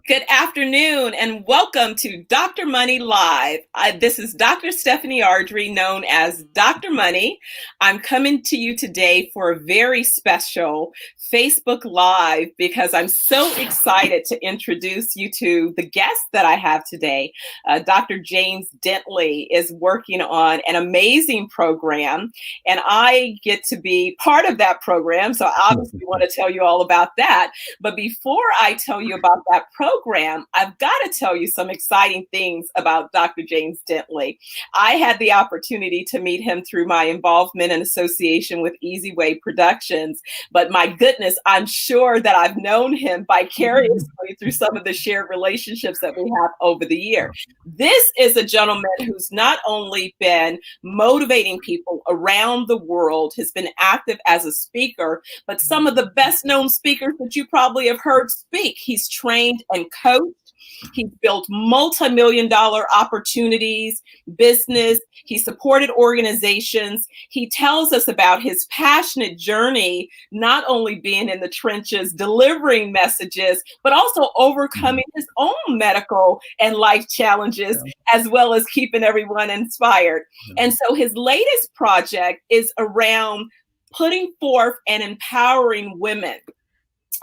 Good afternoon and welcome to Dr. Money Live. This is Dr. Stephanie Ardrey, known as Dr. Money. I'm coming to you today for a very special Facebook Live because I'm so excited to introduce you to the guest that I have today. Dr. James Dentley is working on an amazing program, and I get to be part of that program. So I obviously want to tell you all about that. But before I tell you about that program, I've got to tell you some exciting things about Dr. James Dentley. I had the opportunity to meet him through my involvement and association with Easy Way Productions. But my goodness, I'm sure that I've known him vicariously through some of the shared relationships that we have over the year. This is a gentleman who's not only been motivating people around the world, has been active as a speaker, but some of the best known speakers that you probably have heard speak. He's trained and coached. He's built multi-million-dollar opportunities, business. He supported organizations. He tells us about his passionate journey, not only being in the trenches, delivering messages, but also overcoming his own medical and life challenges, as well as keeping everyone inspired. And so his latest project is around putting forth and empowering women.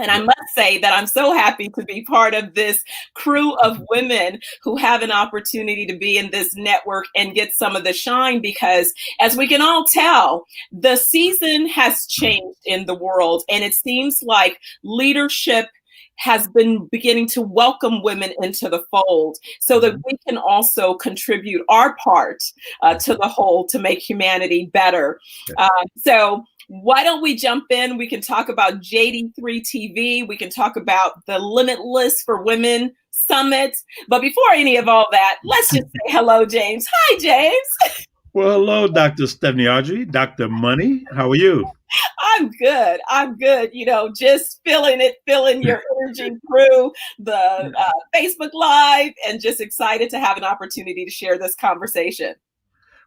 And I must say that I'm so happy to be part of this crew of women who have an opportunity to be in this network and get some of the shine, because as we can all tell, the season has changed in the world, and it seems like leadership has been beginning to welcome women into the fold so that we can also contribute our part to the whole to make humanity better. So why don't we jump in? We can talk about JD3TV. We can talk about the Limitless for Women Summit. But before any of all that, let's just say hello, James. Hi, James. Well, hello, Dr. Stephanie Ardrey, Dr. Money. How are you? I'm good. You know, just feeling your energy through the Facebook Live, and just excited to have an opportunity to share this conversation.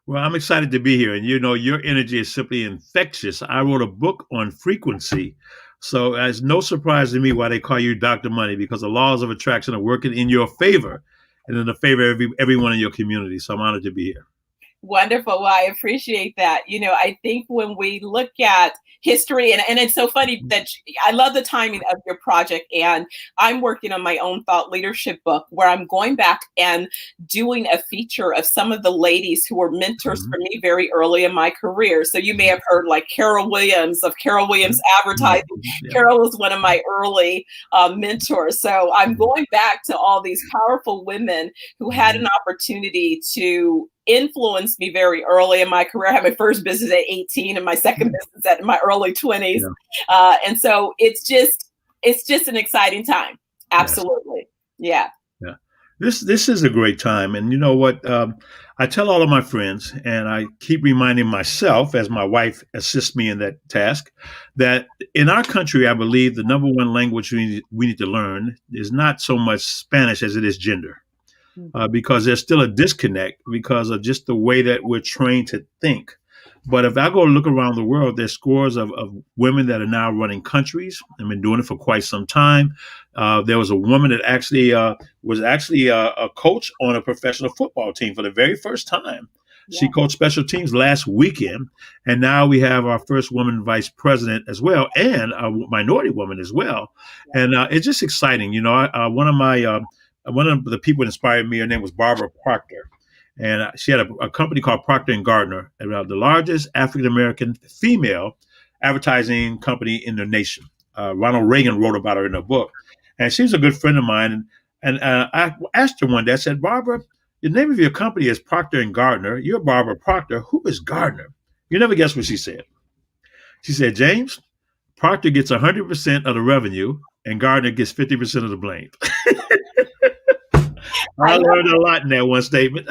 Well, I'm excited to be here. And, you know, your energy is simply infectious. I wrote a book on frequency. So it's no surprise to me why they call you Dr. Money, because the laws of attraction are working in your favor and in the favor of everyone in your community. So I'm honored to be here. Wonderful. Well, I appreciate that. You know, I think when we look at history, and it's so funny that I love the timing of your project, and I'm working on my own thought leadership book where I'm going back and doing a feature of some of the ladies who were mentors for me very early in my career. So you may have heard like Carol Williams of Carol Williams Advertising. Carol was one of my early mentors. So I'm going back to all these powerful women who had an opportunity to influenced me very early in my career. I had my first business at 18 and my second business at my early 20s. And so it's just an exciting time. Absolutely. Yeah. This is a great time. And you know what? I tell all of my friends, and I keep reminding myself as my wife assists me in that task, that in our country, I believe the number one language we need to learn is not so much Spanish as it is gender. Because there's still a disconnect because of just the way that we're trained to think. But if I go look around the world, there's scores of women that are now running countries and been doing it for quite some time. There was a woman that was a coach on a professional football team for the very first time. She coached special teams last weekend, and now we have our first woman vice president as well, and a minority woman as well. And it's just exciting. You know, one of the people that inspired me, her name was Barbara Proctor. And she had a company called Procter & Gardner, the largest African-American female advertising company in the nation. Ronald Reagan wrote about her in a book. And she's a good friend of mine. And I asked her one day, I said, Barbara, the name of your company is Procter & Gardner. You're Barbara Proctor. Who is Gardner? You never guess what she said. She said, James, Procter gets 100% of the revenue and Gardner gets 50% of the blame. I learned a lot in that one statement.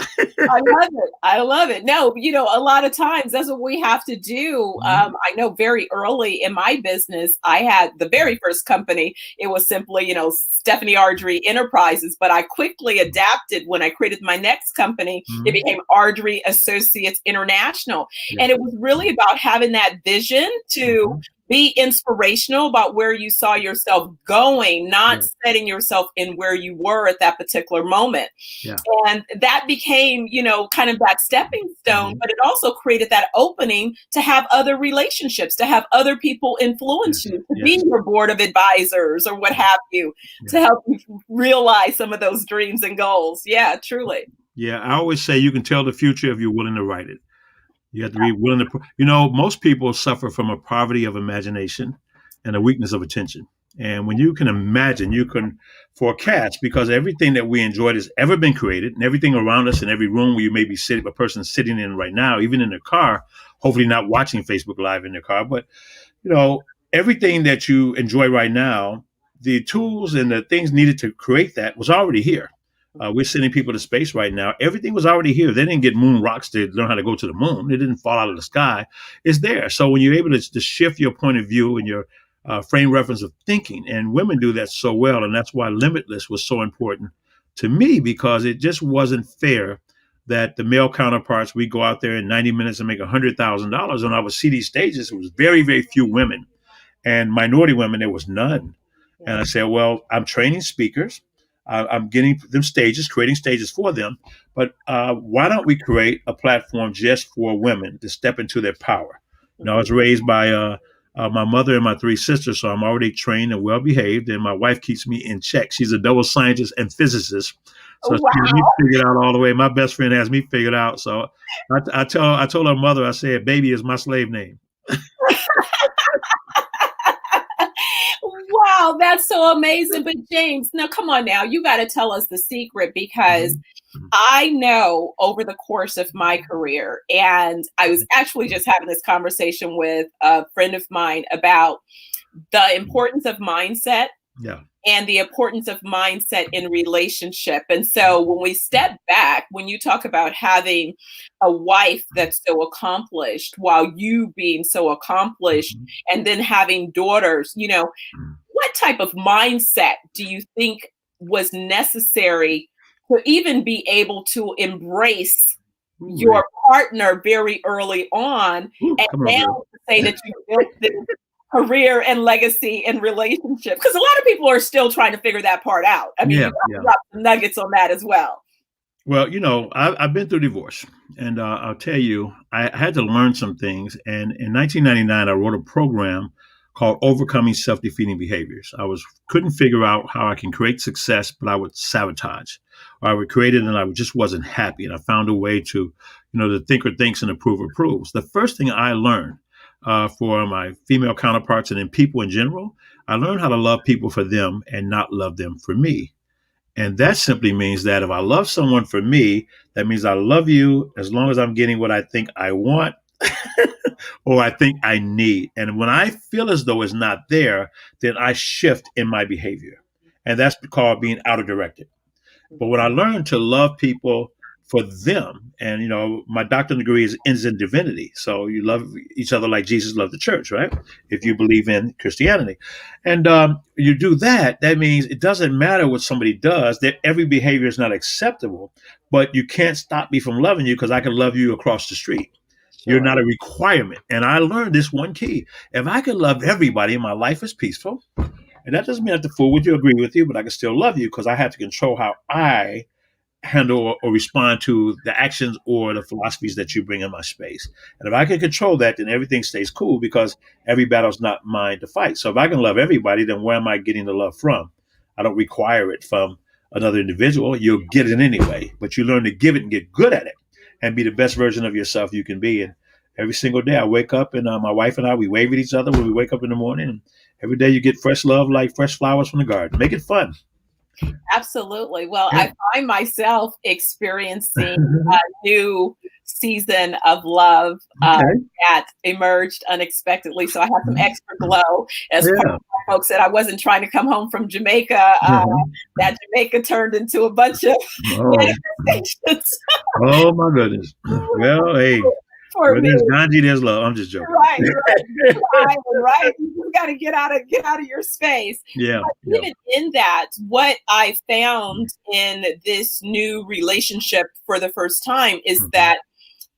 I love it. No, you know, a lot of times that's what we have to do. I know very early in my business, I had the very first company. It was simply, you know, Stephanie Ardrey Enterprises, but I quickly adapted when I created my next company. It became Ardrey Associates International. And it was really about having that vision to be inspirational about where you saw yourself going, not Yeah. setting yourself in where you were at that particular moment. Yeah. And that became, kind of that stepping stone, Mhm. but it also created that opening to have other relationships, to have other people influence Yes. you, to be Yes. your board of advisors or what have you, to Yeah. help you realize some of those dreams and goals. Yeah, truly. Yeah. I always say you can tell the future if you're willing to write it. You have to be willing to, most people suffer from a poverty of imagination and a weakness of attention. And when you can imagine, you can forecast because everything that we enjoyed has ever been created, and everything around us in every room where you may be sitting, a person sitting in right now, even in their car, hopefully not watching Facebook Live in their car, but you know, everything that you enjoy right now, the tools and the things needed to create that was already here. We're sending people to space right now. Everything was already here. They didn't get moon rocks to learn how to go to the moon. It didn't fall out of the sky. It's there. So when you're able to shift your point of view and your frame reference of thinking, and women do that so well, and that's why Limitless was so important to me because it just wasn't fair that the male counterparts, we go out there in 90 minutes and make $100,000. On our CD stages, it was very, very few women. And minority women, there was none. And I said, well, I'm training speakers. I'm getting them stages, creating stages for them. But why don't we create a platform just for women to step into their power? I was raised by my mother and my three sisters, so I'm already trained and well behaved. And my wife keeps me in check. She's a double scientist and physicist, so she has me Wow. figured out all the way. My best friend has me figured out. So I told her mother, I said, "Baby is my slave name." Wow, that's so amazing. But James, now come on now, you got to tell us the secret because Mhm. Mhm. I know over the course of my career, and I was actually just having this conversation with a friend of mine about the importance of mindset Yeah. and the importance of mindset in relationship. And so when we step back, when you talk about having a wife that's so accomplished while you being so accomplished Mhm. and then having daughters, Mhm. what type of mindset do you think was necessary to even be able to embrace Ooh-wee. your partner very early on, Ooh, and come on, now girl. to say that you built this career and legacy and relationship? Because a lot of people are still trying to figure that part out. I mean, Yeah, you got to yeah. drop some nuggets on that as well. Well, I've been through divorce, and I'll tell you, I had to learn some things. And in 1999, I wrote a program called "Overcoming Self-Defeating Behaviors." I was couldn't figure out how I can create success, but I would sabotage, or I would create it, and I just wasn't happy. And I found a way to, the thinker thinks and approver approves. The first thing I learned for my female counterparts and in people in general, I learned how to love people for them and not love them for me. And that simply means that if I love someone for me, that means I love you as long as I'm getting what I think I want or I think I need. And when I feel as though it's not there, then I shift in my behavior. And that's called being out of directed. But when I learned to love people for them, and my doctorate degree is in divinity, so you love each other like Jesus loved the church, right? If you believe in Christianity, and you do that, that means it doesn't matter what somebody does. That every behavior is not acceptable, but you can't stop me from loving you because I can love you across the street. You're Sure. not a requirement. And I learned this one key: if I can love everybody, my life is peaceful. And that doesn't mean I have to fool with you, agree with you, but I can still love you because I have to control how I handle or respond to the actions or the philosophies that you bring in my space. And if I can control that, then everything stays cool because every battle's not mine to fight. So if I can love everybody, then where am I getting the love from? I don't require it from another individual. You'll get it anyway, but you learn to give it and get good at it and be the best version of yourself you can be. And every single day I wake up and my wife and I, we wave at each other when we wake up in the morning. And every day you get fresh love like fresh flowers from the garden. Make it fun. Absolutely. Well, Yeah. I find myself experiencing a new season of love Okay. that emerged unexpectedly. So I had some Mhm. extra glow as part Yeah. of my folks said I wasn't trying to come home from Jamaica. Mhm. That Jamaica turned into a bunch of Oh, manifestations oh my goodness. Well, hey, for where me. there's Ganji, there's love. I'm just joking. Right, right. You got to get out of your space. Yeah, But yeah. even in that, what I found in this new relationship for the first time is Mhm. that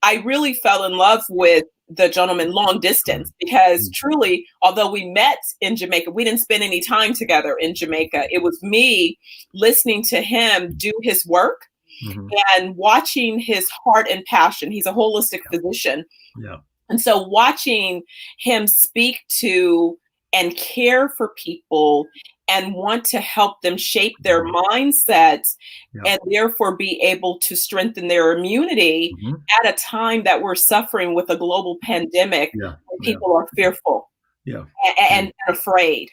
I really fell in love with the gentleman long distance, because truly, although we met in Jamaica, we didn't spend any time together in Jamaica. It was me listening to him do his work Mm-hmm. and watching his heart and passion. He's a holistic physician. Yeah. And so watching him speak to and care for people and want to help them shape their mindsets Yeah. and therefore be able to strengthen their immunity Mm-hmm. at a time that we're suffering with a global pandemic, Yeah. where people are fearful Yeah. and afraid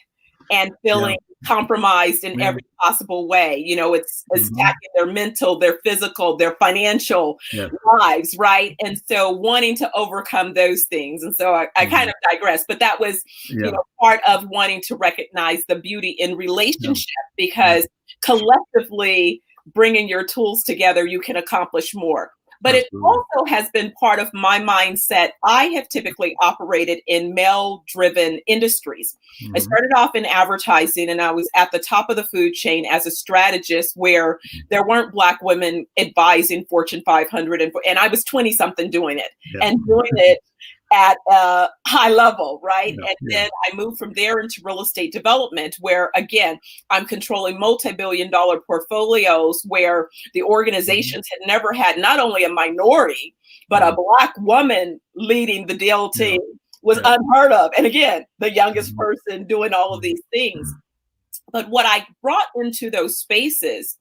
and feeling compromised in every possible way. You know, it's attacking their mental, their physical, their financial lives, right? And so wanting to overcome those things. And so I kind of digress, but that was, you know, part of wanting to recognize the beauty in relationship, because collectively bringing your tools together, you can accomplish more. But it also has been part of my mindset. I have typically operated in male-driven industries. I started off in advertising, and I was at the top of the food chain as a strategist, where there weren't Black women advising Fortune 500, and I was 20-something doing it, and doing it at a high level, right? Then I moved from there into real estate development, where again, I'm controlling multi-billion-dollar portfolios, where the organizations had never had not only a minority, but a Black woman leading the deal team was unheard of. And again, the youngest person doing all of these things. But what I brought into those spaces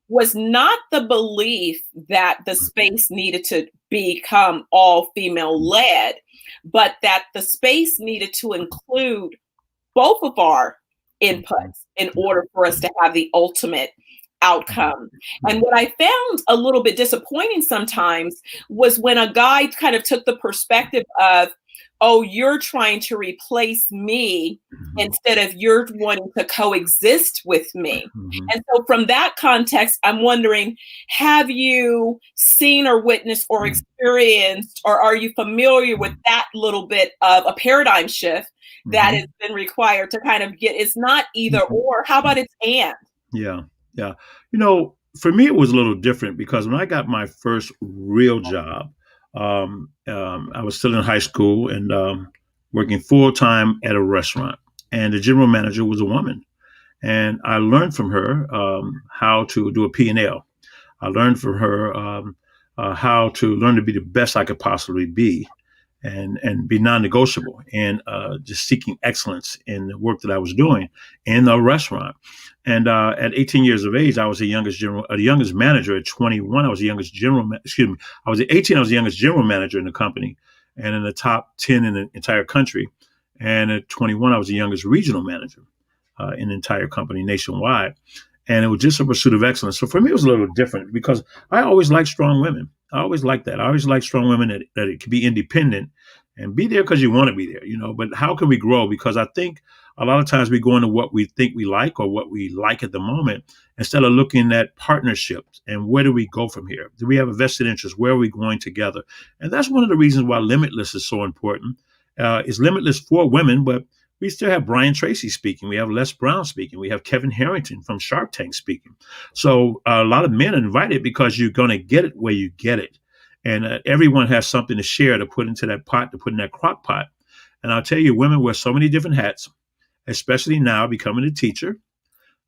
was not the belief that the space needed to become all female led, but that the space needed to include both of our inputs in order for us to have the ultimate outcome. And what I found a little bit disappointing sometimes was when a guy kind of took the perspective of, oh, you're trying to replace me instead of you're wanting to coexist with me. And so from that context, I'm wondering, have you seen or witnessed or experienced, or are you familiar with that little bit of a paradigm shift that has been required to kind of get, it's not either or, how about it's and? Yeah. Yeah. You know, for me, it was a little different, because when I got my first real job, I was still in high school and working full time at a restaurant, and the general manager was a woman, and I learned from her how to do a P&L. I learned from her how to learn to be the best I could possibly be, and be non-negotiable, and just seeking excellence in the work that I was doing in the restaurant. And at 18 years of age, I was the youngest manager. At 21, I was the youngest I was at 18, I was the youngest general manager in the company, and in the top 10 in the entire country. And at 21, I was the youngest regional manager in the entire company nationwide. And it was just a pursuit of excellence. So for me, it was a little different, because I always liked strong women. I always liked that. I always liked strong women that it could be independent and be there because you want to be there, you know. But how can we grow? Because I think a lot of times we go into what we think we like, or what we like at the moment, instead of looking at partnerships and where do we go from here? Do we have a vested interest? Where are we going together? And that's one of the reasons why Limitless is so important. It's Limitless for women, but we still have Brian Tracy speaking. We have Les Brown speaking. We have Kevin Harrington from Shark Tank speaking. So a lot of men are invited, because you're going to get it where you get it. And everyone has something to share, to put into that pot, to put in that crock pot. And I'll tell you, women wear so many different hats, especially now becoming a teacher.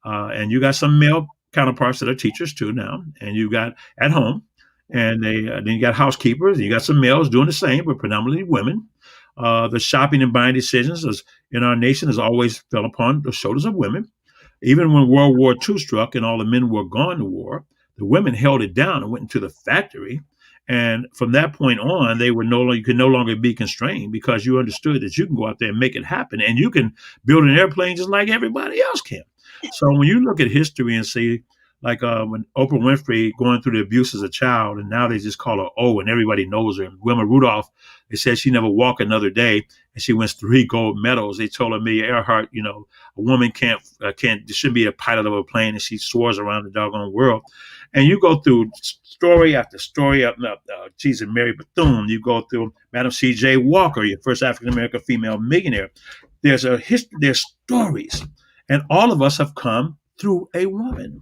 And you got some male counterparts that are teachers too now. And you got at home, and then you got housekeepers, and you got some males doing the same, but predominantly women. The shopping and buying decisions in our nation has always fell upon the shoulders of women. Even when World War II struck and all the men were gone to war, the women held it down and went into the factory. And from that point on, you could no longer be constrained, because you understood that you can go out there and make it happen, and you can build an airplane just like everybody else can. So when you look at history and see, like when Oprah Winfrey going through the abuse as a child, and now they just call her O, and everybody knows her. And Wilma Rudolph, they said she never walked another day, and she wins 3 gold medals. They told Amelia Earhart, you know, a woman shouldn't be a pilot of a plane, and she soars around the doggone world. And you go through story after story, Mary Bethune. You go through Madam C.J. Walker, your first African American female millionaire. There's a history. There's stories, and all of us have come through a woman.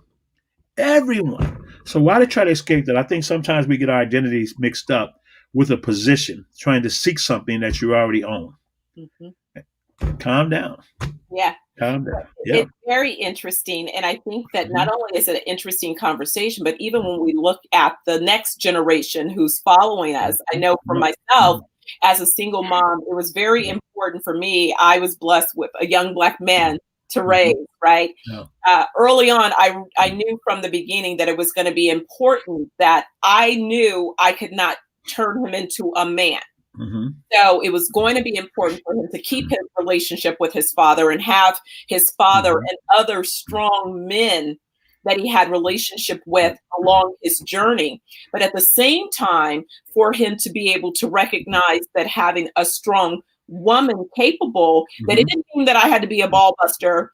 Everyone. So why to try to escape that? I think sometimes we get our identities mixed up with a position, trying to seek something that you already own. Mhm. Calm down. Yeah. Calm down. Yeah. It's very interesting. And I think that not Mhm. only is it an interesting conversation, but even when we look at the next generation who's following us, I know for Yep. myself, as a single mom, it was very Yeah. important for me. I was blessed with a young Black man to raise, Mhm. right? Yeah. Early on, I knew from the beginning that it was going to be important that I knew I could not turn him into a man. Mhm. So it was going to be important for him to keep his relationship with his father and have his father Mhm. and other strong men that he had relationship with along his journey. But at the same time, for him to be able to recognize that having a strong woman capable, that it Mhm. didn't mean that I had to be a ball buster.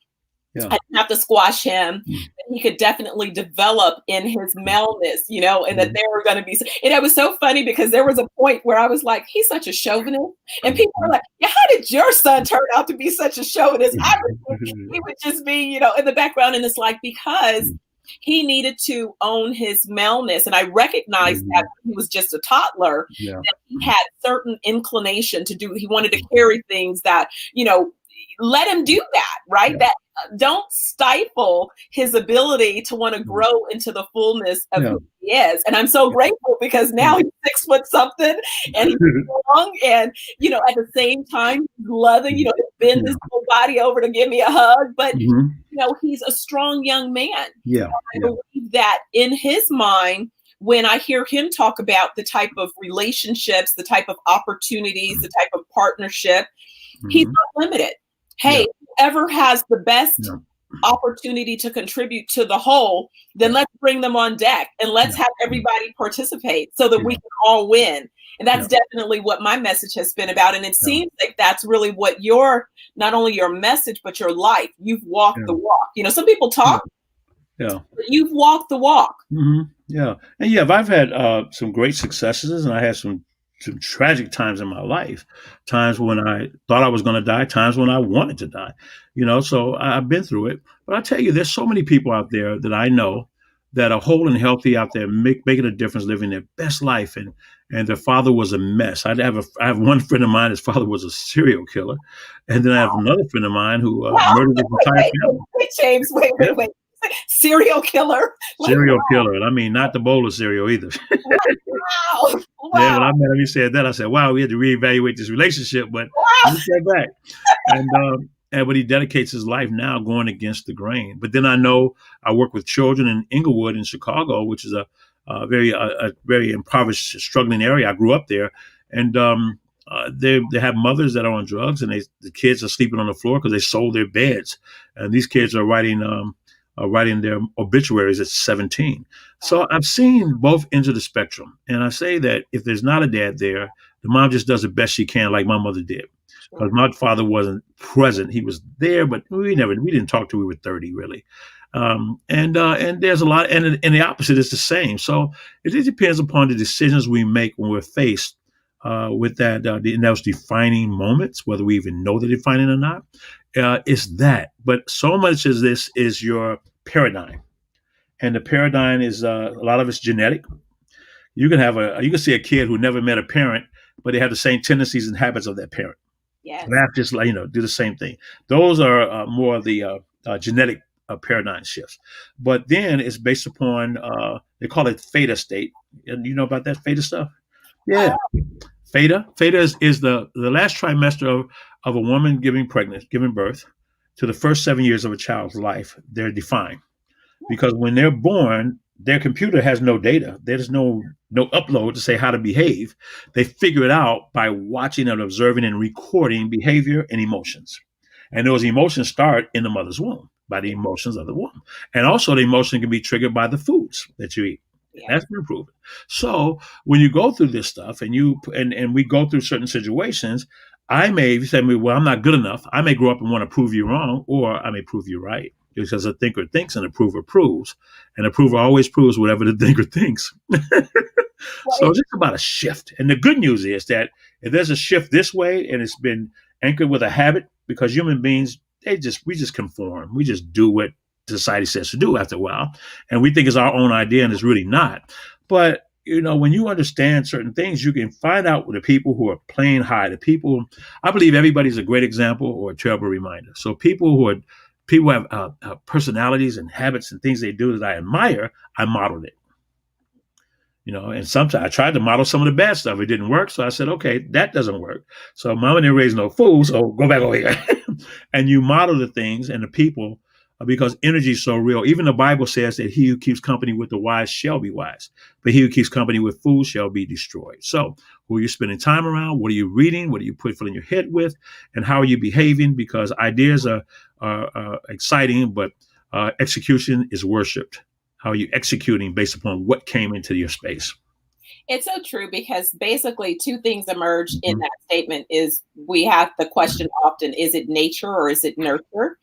Yeah. I didn't have to squash him. Mhm. He could definitely develop in his maleness, and that Mhm. there were going to be. And it was so funny because there was a point where I was like, "He's such a chauvinist," and people were like, "Yeah, how did your son turn out to be such a chauvinist?" I would think he would just be, in the background, and it's like because he needed to own his maleness, and I recognized that Mhm. when he was just a toddler, Yeah. that he had certain inclination to do. He wanted to carry things that let him do that, right? Yeah. That don't stifle his ability to want to Mhm. grow into the fullness of Yeah. who he is. And I'm so grateful because now he's 6 foot something and he's strong and at the same time he's loving, to bend his whole body over to give me a hug. But Mhm. he's a strong young man. Yeah. I Yeah. believe that in his mind, when I hear him talk about the type of relationships, the type of opportunities, the type of partnership, he's Mhm. not limited. Yeah. Hey, whoever has the best Yeah. opportunity to contribute to the whole, then Yeah. let's bring them on deck and let's Yeah. have everybody participate so that we Yeah. can all win. And Yeah. that's definitely what my message has been about. And it Yeah. seems like that's really what not only your message, but your life. You've walked the Yeah. walk. Some people Yeah. talk, Yeah. but you've walked the walk. Yeah, and yeah, I've had some great successes, and I had some tragic times in my life. Times when I thought I was going to die, times when I wanted to die. So I've been through it. But I tell you, there's so many people out there that I know that are whole and healthy out there, making a difference, living their best life, and their father was a mess. I have one friend of mine. His father was a serial killer, and then I have another friend of mine who Wow. murdered his entire family. Wait, James, wait, Yeah. wait, wait. Serial killer. Like, Serial killer, and I mean not the bowl of cereal either. wow. Yeah, Wow. when I met him, he said that. I said, "Wow, we had to reevaluate this relationship." But Wow. he said back, but he dedicates his life now going against the grain. But then I know I work with children in Inglewood in Chicago, which is a very impoverished, struggling area. I grew up there, and they have mothers that are on drugs, and the kids are sleeping on the floor because they sold their beds, and these kids are writing their obituaries at 17. So I've seen both ends of the spectrum, and I say that if there's not a dad there, the mom just does the best she can, like my mother did. Because Sure. my father wasn't present; he was there, but we didn't talk till we were 30, really. And there's a lot, and the opposite is the same. So it just depends upon the decisions we make when we're faced with in those defining moments, whether we even know they're defining or not. It's that, but so much as this is your paradigm, and the paradigm is a lot of it's genetic. You can see a kid who never met a parent, but they have the same tendencies and habits of that parent. Yes. Laugh just like do the same thing. Those are more of the genetic paradigm shifts. But then it's based upon they call it theta state. And you know about that theta stuff? Yeah, theta is the last trimester of a woman giving birth to the first 7 years of a child's life. They're defined because when they're born, their computer has no data. There's no upload to say how to behave. They figure it out by watching and observing and recording behavior and emotions. And those emotions start in the mother's womb by the emotions of the womb. And also the emotion can be triggered by the foods that you eat. Yeah. That's been proven. So when you go through this stuff and we go through certain situations, if you say to me, well, I'm not good enough, I may grow up and want to prove you wrong, or I may prove you right. Because a thinker thinks and a prover proves. And a prover always proves whatever the thinker thinks. Well, So it's just about a shift. And the good news is that if there's a shift this way and it's been anchored with a habit, because human beings, we just conform. We just do what society says to do after a while. And we think it's our own idea and it's really not. But when you understand certain things, you can find out with the people who are playing high. The people, I believe everybody's a great example or a terrible reminder. So people have personalities and habits and things they do that I admire. I modeled it. And sometimes I tried to model some of the bad stuff. It didn't work. So I said, okay, that doesn't work. So mama didn't raise no fool. So go back over here. And you model the things and the people because energy is so real. Even the Bible says that he who keeps company with the wise shall be wise, but he who keeps company with fools shall be destroyed. So who are you spending time around? What are you reading? What are you filling your head with? And how are you behaving? Because ideas are exciting, but execution is worshipped. How are you executing based upon what came into your space? It's so true because basically two things emerge in that statement is we have the question often, is it nature or is it nurture?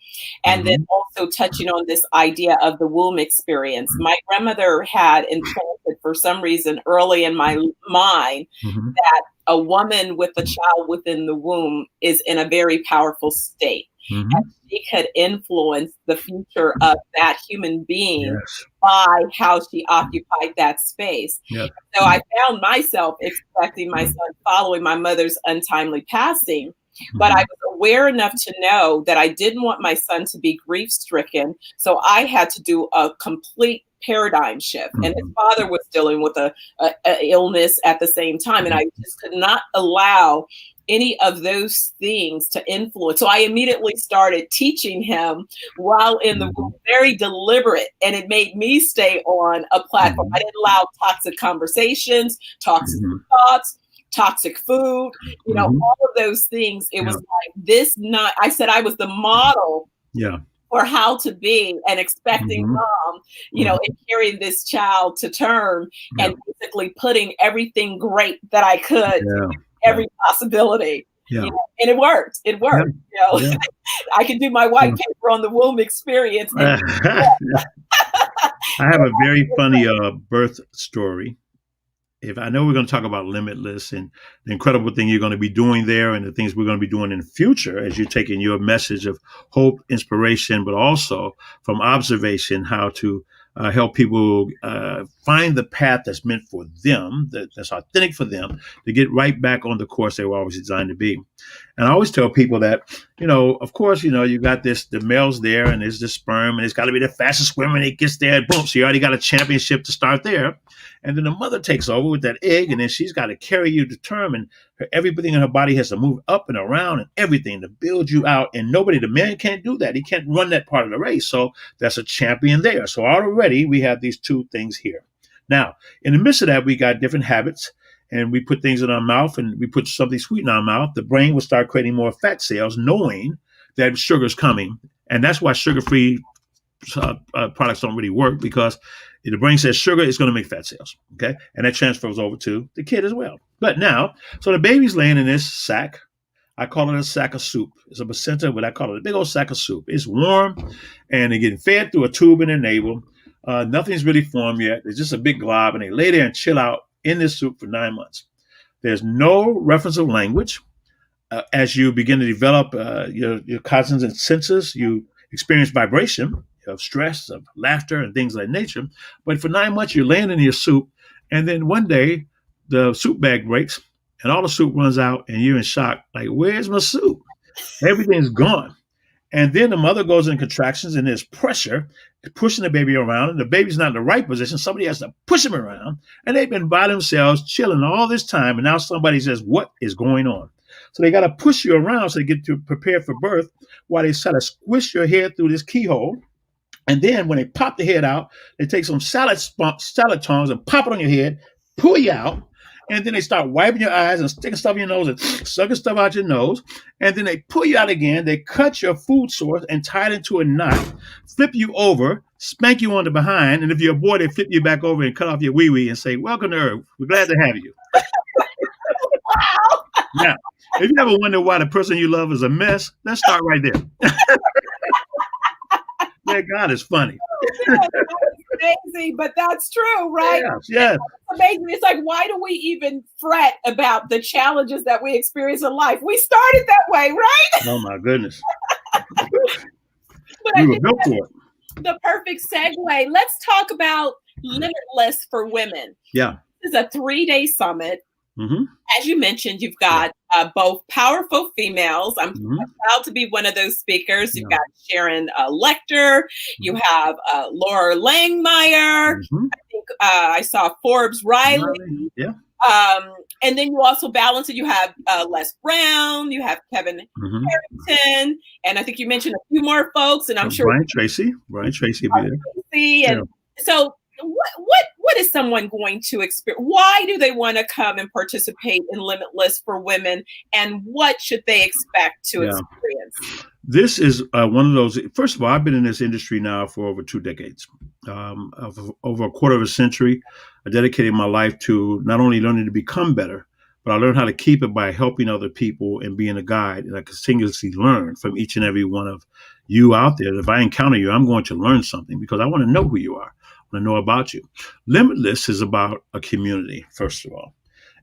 And then also touching on this idea of the womb experience. My grandmother had implanted for some reason early in my mind that a woman with a child within the womb is in a very powerful state. And she could influence the future of that human being by how she occupied that space. So I found myself expecting my son following my mother's untimely passing, but I was aware enough to know that I didn't want my son to be grief-stricken. So I had to do a complete paradigm shift. And his father was dealing with a illness at the same time. And I just could not allow any of those things to influence. So I immediately started teaching him while in the womb, very deliberate. And it made me stay on a platform. I didn't allow toxic conversations, toxic thoughts, toxic food, all of those things. It was like I said I was the model for how to be and expecting mom, and carrying this child to term and basically putting everything great that I could every possibility. And it worked. I can do my white paper on the womb experience. I have a very funny birth story. If I know we're going to talk about Limitless and the incredible thing you're going to be doing there and the things we're going to be doing in the future as you're taking your message of hope, inspiration, but also from observation, how to help people find the path that's meant for them, that's authentic for them, to get right back on the course they were always designed to be. And I always tell people that, of course, you got the male's there and there's the sperm and it's got to be the fastest swimmer and it gets there, boom, so you already got a championship to start there. And then the mother takes over with that egg and then she's got to carry you to term and everything in her body has to move up and around and everything to build you out. And the man can't do that. He can't run that part of the race. So that's a champion there. So already we have these two things here. Now, in the midst of that, we got different habits and we put things in our mouth and we put something sweet in our mouth. The brain will start creating more fat cells knowing that sugar is coming. And that's why sugar-free products don't really work because the brain says sugar is going to make fat cells, okay? And that transfers over to the kid as well. But now, so the baby's laying in this sack. I call it a sack of soup. It's a placenta, but I call it a big old sack of soup. It's warm, and they're getting fed through a tube in their navel. Nothing's really formed yet. It's just a big glob, and they lay there and chill out in this soup for 9 months. There's no reference of language. As you begin to develop your cognizant and senses, you experience vibration of stress, of laughter, and things like nature. But for 9 months, you're laying in your soup, and then one day, the soup bag breaks, and all the soup runs out, and you're in shock. Like, where's my soup? Everything's gone. And then the mother goes in contractions, and there's pressure pushing the baby around, and the baby's not in the right position. Somebody has to push him around, and they've been by themselves chilling all this time, and now somebody says, what is going on? So they got to push you around so they get you prepared for birth while they try to squish your head through this keyhole. And then when they pop the head out, they take some salad tongs and pop it on your head, pull you out, and then they start wiping your eyes and sticking stuff in your nose and sucking stuff out your nose. And then they pull you out again. They cut your food source and tie it into a knot, flip you over, spank you on the behind. And if you're a boy, they flip you back over and cut off your wee-wee and say, welcome to Earth. We're glad to have you. Wow. Now, if you ever wonder why the person you love is a mess, let's start right there. Yeah, God is funny. That's amazing, but that's true, right? Yes. It's amazing. It's like, why do we even fret about the challenges that we experience in life? We started that way, right? Oh, my goodness. But We were built for it. The perfect segue. Let's talk about Limitless for women. Yeah. is a 3-day summit. Hmm. As you mentioned, you've Yeah. got both powerful females. I'm Hmm. proud to be one of those speakers. You've Yeah. got Sharon Lecter. You Hmm. have Laura Langmeyer. Hmm. I think I saw Forbes Riley. Yeah. Um, and then you also balance it. You have Les Brown. You have Kevin Hmm. Harrington. And I think you mentioned a few more folks. And I'm sure Brian Tracy will be there. see. Yeah. And so what is someone going to experience? Why do they want to come and participate in Limitless for Women? And what should they expect to Yeah. experience? This is one of those. First of all, I've been in this industry now for over 2 decades, over a quarter of a century. I dedicated my life to not only learning to become better, but I learned how to keep it by helping other people and being a guide. And I continuously learn from each and every one of you out there. If I encounter you, I'm going to learn something because I want to know who you are. I want to know about you. Limitless is about a community, first of all.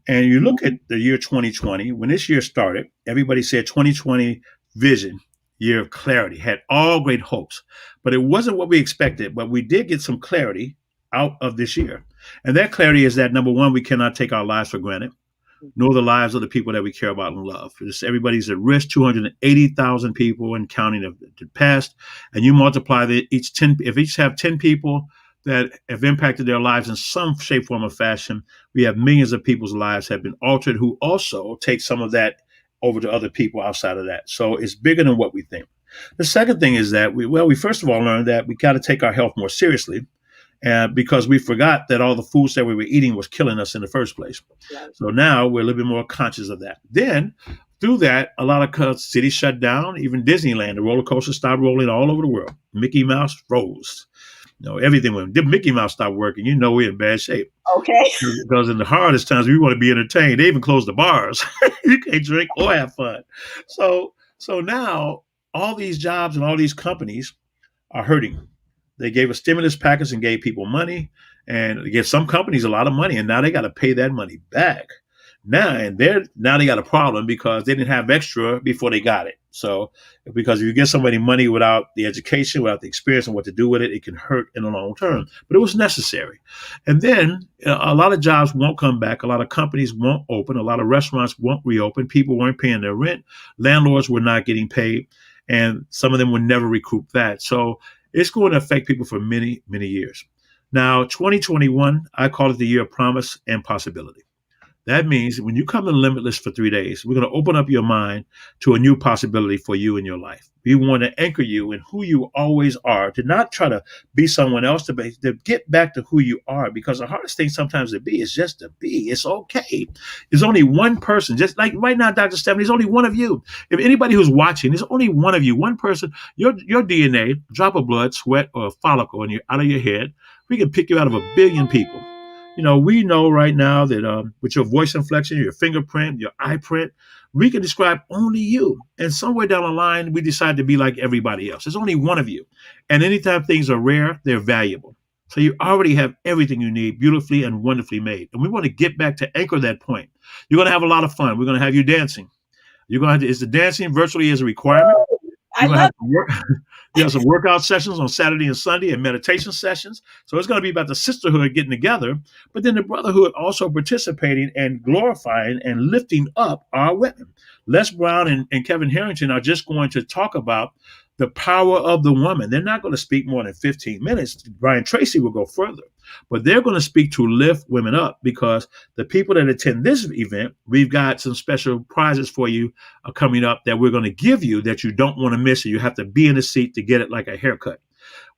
And you look at the year 2020, when this year started, everybody said 2020 vision, year of clarity, had all great hopes, but it wasn't what we expected. But we did get some clarity out of this year. And that clarity is that number one, we cannot take our lives for granted, nor the lives of the people that we care about and love. Everybody's at risk, 280,000 people and counting have passed. And you multiply each 10, if each have 10 people that have impacted their lives in some shape, form, or fashion, we have millions of people's lives have been altered who also take some of that over to other people outside of that. So it's bigger than what we think. The second thing is that we first of all learned that we got to take our health more seriously, and because we forgot that all the foods that we were eating was killing us in the first place. Right. So now we're a little bit more conscious of that. Then through that, a lot of cities shut down, even Disneyland, the roller coaster stopped rolling all over the world. Mickey Mouse froze. Everything when Mickey Mouse stopped working, we're in bad shape. Okay. Because in the hardest times, we want to be entertained. They even close the bars. You can't drink or have fun. So now all these jobs and all these companies are hurting. They gave a stimulus package and gave people money, and they gave some companies a lot of money, and now they got to pay that money back. Now they got a problem because they didn't have extra before they got it. So because if you get somebody money without the education, without the experience and what to do with it, it can hurt in the long term. But it was necessary. And then a lot of jobs won't come back. A lot of companies won't open. A lot of restaurants won't reopen. People weren't paying their rent. Landlords were not getting paid. And some of them would never recoup that. So it's going to affect people for many, many years. Now, 2021, I call it the year of promise and possibility. That means when you come to Limitless for 3 days, we're going to open up your mind to a new possibility for you in your life. We want to anchor you in who you always are, to not try to be someone else, to get back to who you are, because the hardest thing sometimes to be is just to be. It's okay. There's only one person, just like right now, Dr. Stephanie, there's only one of you. If anybody who's watching, there's only one of you, one person, your DNA, drop of blood, sweat, or a follicle out of your head, we can pick you out of a billion people. We know right now that with your voice inflection, your fingerprint, your eye print, we can describe only you. And somewhere down the line, we decide to be like everybody else. There's only one of you. And anytime things are rare, they're valuable. So you already have everything you need, beautifully and wonderfully made. And we want to get back to anchor that point. You're going to have a lot of fun. We're going to have you dancing. Is the dancing virtually as a requirement? I You're going to love have to work. You have some workout sessions on Saturday and Sunday and meditation sessions. So it's going to be about the sisterhood getting together, but then the brotherhood also participating and glorifying and lifting up our women. Les Brown and Kevin Harrington are just going to talk about the power of the woman. They're not going to speak more than 15 minutes. Brian Tracy will go further, but they're going to speak to lift women up, because the people that attend this event, we've got some special prizes for you coming up that we're going to give you that you don't want to miss. You have to be in the seat to get it, like a haircut.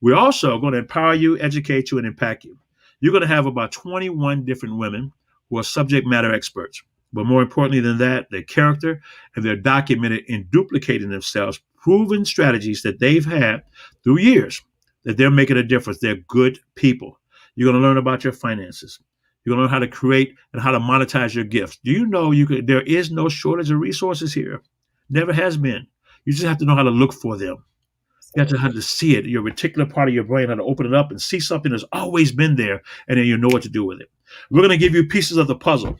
We're also going to empower you, educate you, and impact you. You're going to have about 21 different women who are subject matter experts. But more importantly than that, their character, and they're documented in duplicating themselves, proven strategies that they've had through years, that they're making a difference. They're good people. You're going to learn about your finances. You're going to learn how to create and how to monetize your gifts. Do you know there is no shortage of resources here? Never has been. You just have to know how to look for them. You have to how to see it. Your reticular part of your brain, how to open it up and see something that's always been there, and then you know what to do with it. We're going to give you pieces of the puzzle.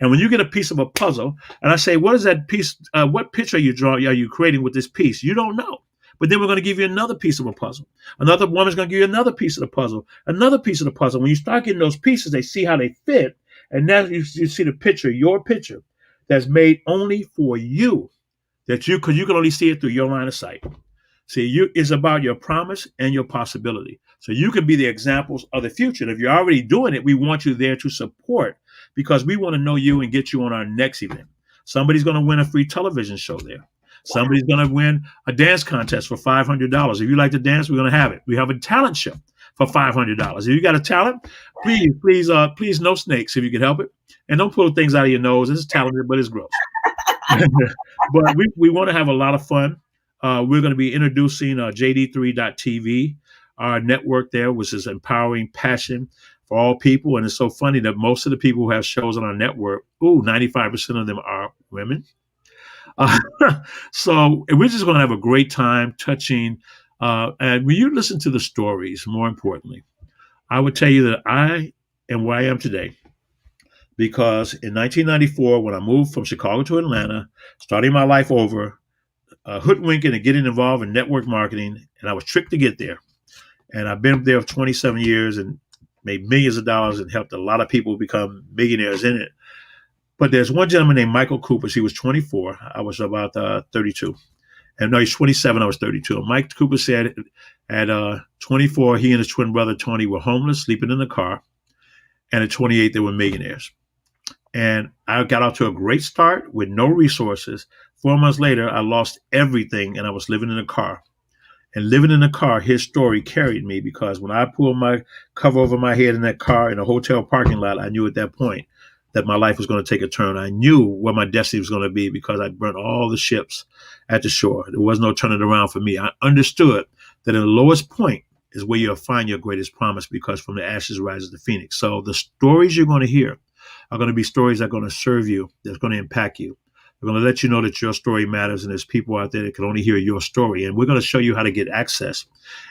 And when you get a piece of a puzzle, and I say, what is that piece? What picture are you creating with this piece? You don't know. But then we're going to give you another piece of a puzzle. Another woman's going to give you another piece of the puzzle, another piece of the puzzle. When you start getting those pieces, they see how they fit, And now you see the picture, your picture, that's made only for you, because you can only see it through your line of sight. See, it's about your promise and your possibility. So you can be the examples of the future. And if you're already doing it, we want you there to support, because we want to know you and get you on our next event. Somebody's going to win a free television show there. Somebody's going to win a dance contest for $500. If you like to dance, we're going to have it. We have a talent show for $500. If you got a talent, please, no snakes if you can help it, and don't pull things out of your nose. It's talented, but it's gross. But we want to have a lot of fun. We're going to be introducing JD3.TV, our network there, which is empowering passion for all people. And it's so funny that most of the people who have shows on our network, 95% of them are women. So we're just going to have a great time touching. And when you listen to the stories, more importantly, I would tell you that I am where I am today because in 1994, when I moved from Chicago to Atlanta, starting my life over, hoodwinking and getting involved in network marketing, and I was tricked to get there. And I've been there for 27 years and made millions of dollars and helped a lot of people become millionaires in it. But there's one gentleman named Michael Cooper. He was 24. I was about 32. And no, he's 27. I was 32. And Mike Cooper said at 24, he and his twin brother, Tony, were homeless, sleeping in the car. And at 28, they were millionaires. And I got off to a great start with no resources. 4 months later, I lost everything and I was living in a car. And living in a car, his story carried me, because when I pulled my cover over my head in that car in a hotel parking lot, I knew at that point that my life was going to take a turn. I knew where my destiny was going to be because I burnt all the ships at the shore. There was no turning around for me. I understood that in the lowest point is where you'll find your greatest promise, because from the ashes rises the phoenix. So the stories you're going to hear are going to be stories that are going to serve you, that's going to impact you. We're going to let you know that your story matters, and there's people out there that can only hear your story. And we're going to show you how to get access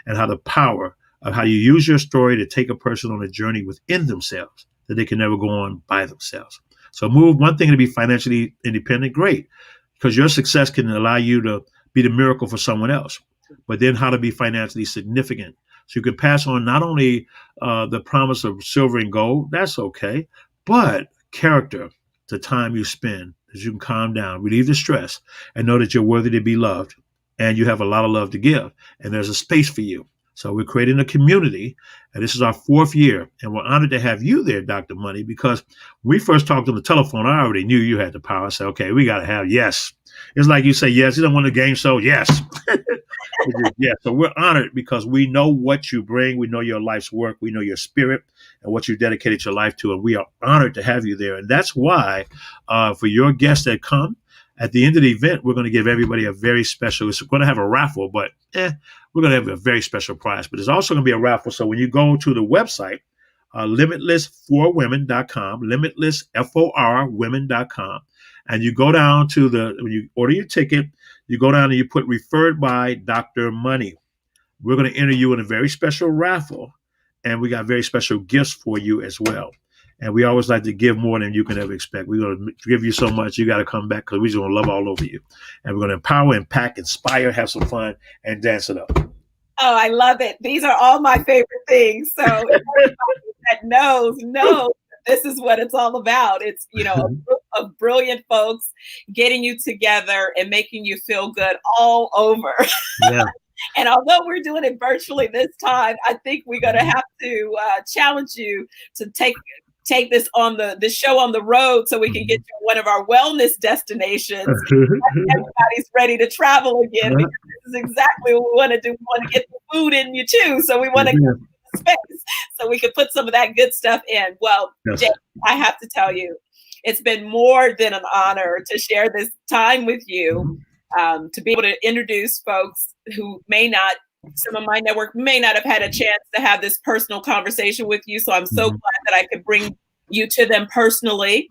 and how the power of how you use your story to take a person on a journey within themselves that they can never go on by themselves. So one thing to be financially independent, great, because your success can allow you to be the miracle for someone else, but then how to be financially significant. So you can pass on not only the promise of silver and gold, that's okay, but character, the time you spend, that you can calm down, relieve the stress, and know that you're worthy to be loved, and you have a lot of love to give, and there's a space for you. So we're creating a community, and this is our 4th year, and we're honored to have you there, Dr. Money, because when we first talked on the telephone, I already knew you had the power. I said, okay, we got to have yes. It's like you say yes. You don't want a game show, yes. Yeah, so we're honored because we know what you bring. We know your life's work. We know your spirit and what you dedicated your life to, and we are honored to have you there. And that's why for your guests that come, at the end of the event, we're going to give everybody a very special, it's going to have a raffle, but we're going to have a very special prize. But there's also going to be a raffle. So when you go to the website, limitlessforwomen.com, limitlessforwomen.com, and you go down to when you order your ticket, you go down and you put referred by Dr. Money. We're going to enter you in a very special raffle, and we got very special gifts for you as well. And we always like to give more than you can ever expect. We're going to give you so much, you got to come back, because we're just going to love all over you. And we're going to empower, impact, inspire, have some fun, and dance it up. Oh, I love it. These are all my favorite things. So everybody that knows this is what it's all about. It's, a group of brilliant folks getting you together and making you feel good all over. Yeah. And although we're doing it virtually this time, I think we're going to have to challenge you to take this on the show on the road, so we can get to one of our wellness destinations. Everybody's ready to travel again, because this is exactly what we want to do. We want to get the food in you too, so we want to get the space so we can put some of that good stuff in. Well, yes. Jay, I have to tell you, it's been more than an honor to share this time with you, to be able to introduce folks who some of my network may not have had a chance to have this personal conversation with you. So I'm so glad that I could bring you to them personally.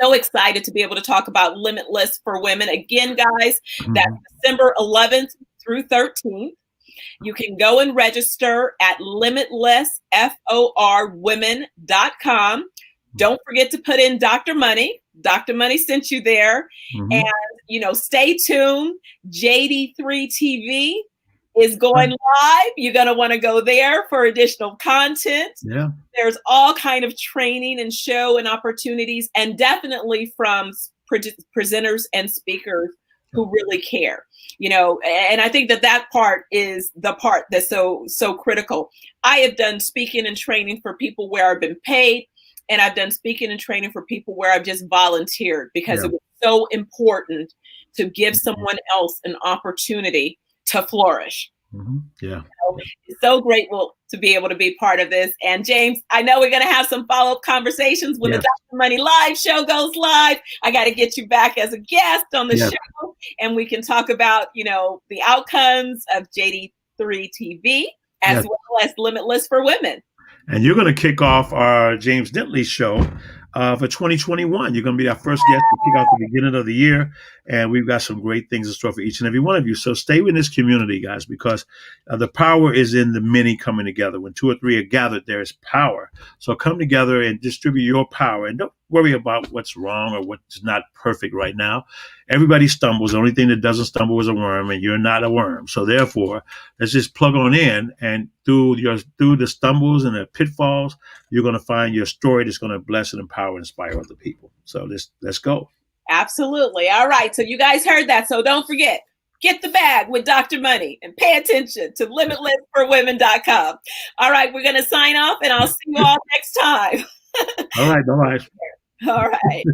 So excited to be able to talk about Limitless for Women. Again, guys, that's December 11th through 13th. You can go and register at limitlessforwomen.com. Don't forget to put in Dr. Money. Dr. Money sent you there. And, stay tuned. JD3TV is going live. You're going to want to go there for additional content. Yeah. There's all kind of training and show and opportunities, and definitely from presenters and speakers who really care, and I think that part is the part that's so critical. I have done speaking and training for people where I've been paid, and I've done speaking and training for people where I've just volunteered because it was so important to give someone else an opportunity to flourish. Mm-hmm. Yeah. It's so grateful to be able to be part of this. And James, I know we're going to have some follow-up conversations when the Dr. Money Live show goes live. I got to get you back as a guest on the show, and we can talk about, the outcomes of JD3 TV as well as Limitless for Women. And you're going to kick off our James Dentley show for 2021. You're going to be our first guest to kick off the beginning of the year. And we've got some great things in store for each and every one of you. So stay in this community, guys, because the power is in the many coming together. When 2 or 3 are gathered, there is power. So come together and distribute your power. And don't worry about what's wrong or what's not perfect right now. Everybody stumbles. The only thing that doesn't stumble is a worm, and you're not a worm. So therefore, let's just plug on in, and through the stumbles and the pitfalls, you're going to find your story that's going to bless and empower and inspire other people. So let's go. Absolutely. All right. So you guys heard that. So don't forget, get the bag with Dr. Money and pay attention to limitlessforwomen.com. All right. We're going to sign off, and I'll see you all next time. All right. Bye-bye. All right.